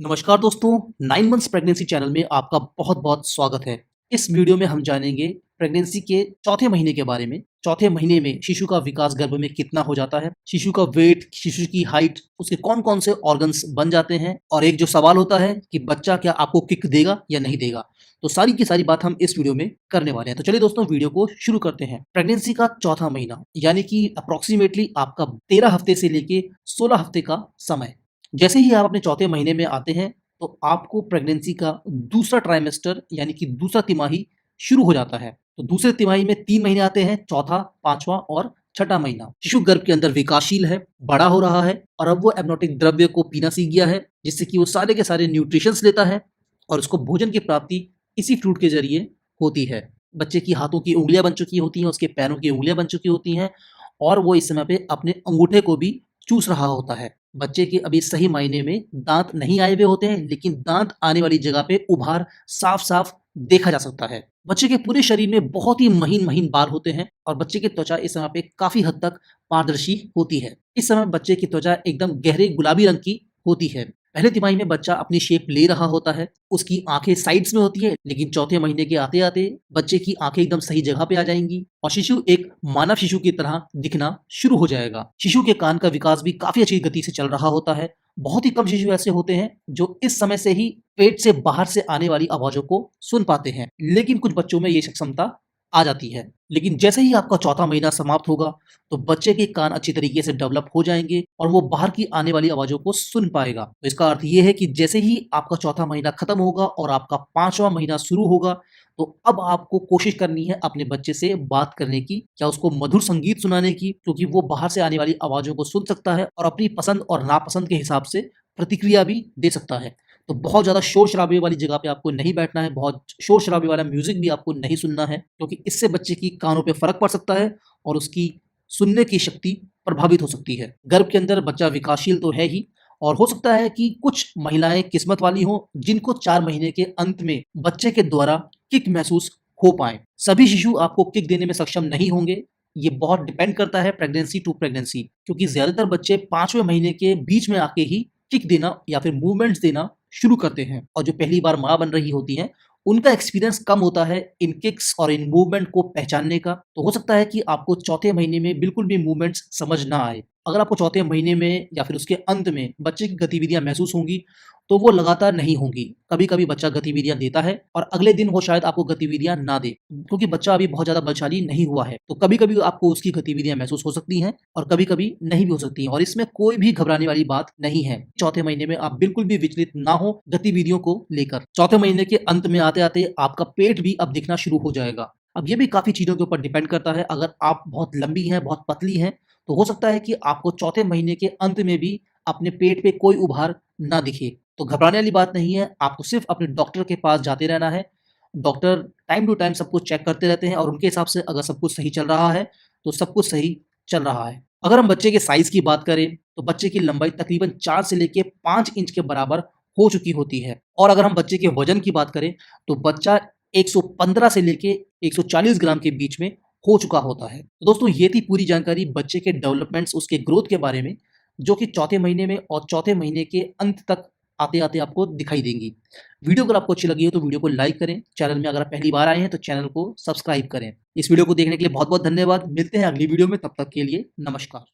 नमस्कार दोस्तों, 9 months pregnancy channel में आपका बहुत-बहुत स्वागत है। इस वीडियो में हम जानेंगे प्रेगनेंसी के चौथे महीने के बारे में। चौथे महीने में शिशु का विकास गर्भ में कितना हो जाता है, शिशु का वेट, शिशु की हाइट, उसके कौन-कौन से ऑर्गन्स बन जाते हैं और एक जो सवाल होता है कि बच्चा क्या आपको किक देगा या नहीं देगा। तो सारी की सारी बात हम इस वीडियो में करने वाले हैं। तो चलिए दोस्तों वीडियो को शुरू करते हैं। प्रेगनेंसी का चौथा महीना यानी कि अप्रॉक्सिमेटली आपका 13 हफ्ते से लेके 16 हफ्ते का समय। जैसे ही आप अपने चौथे महीने में आते हैं, तो आपको प्रेगनेंसी का दूसरा ट्राइमेस्टर यानी कि दूसरा तिमाही शुरू हो जाता है। तो दूसरे तिमाही में 3 महीने आते हैं, चौथा, 5वां और छठा महीना। शिशु गर्भ के अंदर विकासशील है, बड़ा हो रहा है और अब वो एमनियोटिक द्रव्य को पीना सीख गया है, जिससे कि वो सारे के सारे न्यूट्रिशंस लेता है और उसको भोजन की प्राप्ति इसी फ्रूट के ज़रिए होती है। बच्चे की हाथों की उँगलियाँ बन चुकी होती हैं, उसके पैरों की उँगलियाँ बन चुकी होती हैं और वो इस समय पे अपने अंगूठे को भी चूस रहा होता है। बच्चे के अभी सही मायने में दाँत नहीं आए हुए होते हैं, लेकिन दाँत आने वाली जगह पे उभार साफ-साफ देखा जा सकता है। बच्चे के पूरे शरीर में बहुत ही महीन-महीन बाल होते हैं और बच्चे की त्वचा इस समय पे काफ़ी हद तक पारदर्शी होती है। इस समय बच्चे की त्वचा एकदम गहरे गुलाबी रंग की होती है। पहले तिमाही में बच्चा अपनी शेप ले रहा होता है, उसकी आँखें साइड्स में होती है, लेकिन चौथे महीने के आते-आते बच्चे की आँखें एकदम सही जगह पे आ जाएँगी और शिशु एक मानव शिशु की तरह दिखना शुरू हो जाएगा। शिशु के कान का विकास भी काफ़ी अच्छी गति से चल रहा होता है। बहुत ही कम शिशु ऐसे होते हैं जो इस समय से ही पेट से बाहर से आने वाली आवाज़ों को सुन पाते हैं, लेकिन कुछ बच्चों में ये क्षमता आ जाती है। लेकिन जैसे ही आपका चौथा महीना समाप्त होगा, तो बच्चे के कान अच्छी तरीके से डेवलप हो जाएँगे और वो बाहर की आने वाली आवाज़ों को सुन पाएगा। तो इसका अर्थ ये है कि जैसे ही आपका चौथा महीना खत्म होगा और आपका 5वां महीना शुरू होगा, तो अब आपको कोशिश करनी है अपने बच्चे से बात करने की या उसको मधुर संगीत सुनाने की, क्योंकि वो बाहर से आने वाली आवाज़ों को सुन सकता है और अपनी पसंद और नापसंद के हिसाब से प्रतिक्रिया भी दे सकता है। तो बहुत ज़्यादा शोर-शराबे वाली जगह पे आपको नहीं बैठना है, बहुत शोर-शराबे वाला म्यूज़िक भी आपको नहीं सुनना है, क्योंकि इससे बच्चे की कानों पे फ़र्क पड़ सकता है और उसकी सुनने की शक्ति प्रभावित हो सकती है। गर्भ के अंदर बच्चा विकासशील तो है ही और हो सकता है कि कुछ महिलाएँ किस्मत वाली हों, जिनको 4 महीने के अंत में बच्चे के द्वारा किक महसूस हो पाएँ। सभी शिशु आपको किक देने में सक्षम नहीं होंगे, ये बहुत डिपेंड करता है प्रेगनेंसी टू प्रेगनेंसी, क्योंकि ज़्यादातर बच्चे 5वें महीने के बीच में आके ही किक देना या फिर मूवमेंट्स देना शुरू करते हैं और जो पहली बार माँ बन रही होती हैं, उनका एक्सपीरियंस कम होता है इन किक्स और इन मूवमेंट को पहचानने का। तो हो सकता है कि आपको चौथे महीने में बिल्कुल भी मूवमेंट्स समझ ना आए। अगर आपको चौथे महीने में या फिर उसके अंत में बच्चे की गतिविधियाँ महसूस होंगी, तो वो लगातार नहीं होंगी। कभी-कभी बच्चा गतिविधियाँ देता है और अगले दिन वो शायद आपको गतिविधियाँ ना दे, क्योंकि बच्चा अभी बहुत ज़्यादा बलशाली नहीं हुआ है। तो कभी-कभी आपको उसकी गतिविधियाँ महसूस हो सकती हैं और कभी-कभी नहीं भी हो सकती हैं और इसमें कोई भी घबराने वाली बात नहीं है। चौथे महीने में आप बिल्कुल भी विचलित ना हो गतिविधियों को लेकर। चौथे महीने के अंत में आते-आते आपका पेट भी अब दिखना शुरू हो जाएगा। अब ये भी काफ़ी चीज़ों के ऊपर डिपेंड करता है। अगर आप बहुत लंबी हैं, बहुत पतली हैं, तो हो सकता है कि आपको चौथे महीने के अंत में भी अपने पेट पे कोई उभार ना दिखे। तो घबराने वाली बात नहीं है, आपको सिर्फ़ अपने डॉक्टर के पास जाते रहना है। डॉक्टर टाइम टू टाइम सब कुछ चेक करते रहते हैं और उनके हिसाब से अगर सब कुछ सही चल रहा है, तो सब कुछ सही चल रहा है। अगर हम बच्चे के साइज़ की बात करें, तो बच्चे की लंबाई तकरीबन 4 से लेके 5 इंच के बराबर हो चुकी होती है और अगर हम बच्चे के वज़न की बात करें, तो बच्चा 115 से लेके 140 ग्राम के बीच में हो चुका होता है। तो दोस्तों ये थी पूरी जानकारी बच्चे के डेवलपमेंट्स, उसके ग्रोथ के बारे में, जो कि चौथे महीने में और चौथे महीने के अंत तक आते-आते आपको दिखाई देंगी। वीडियो अगर आपको अच्छी लगी हो तो वीडियो को लाइक करें, चैनल में अगर आप पहली बार आए हैं तो चैनल को सब्सक्राइब करें। इस वीडियो को देखने के लिए बहुत-बहुत धन्यवाद। मिलते हैं अगली वीडियो में, तब तक के लिए नमस्कार।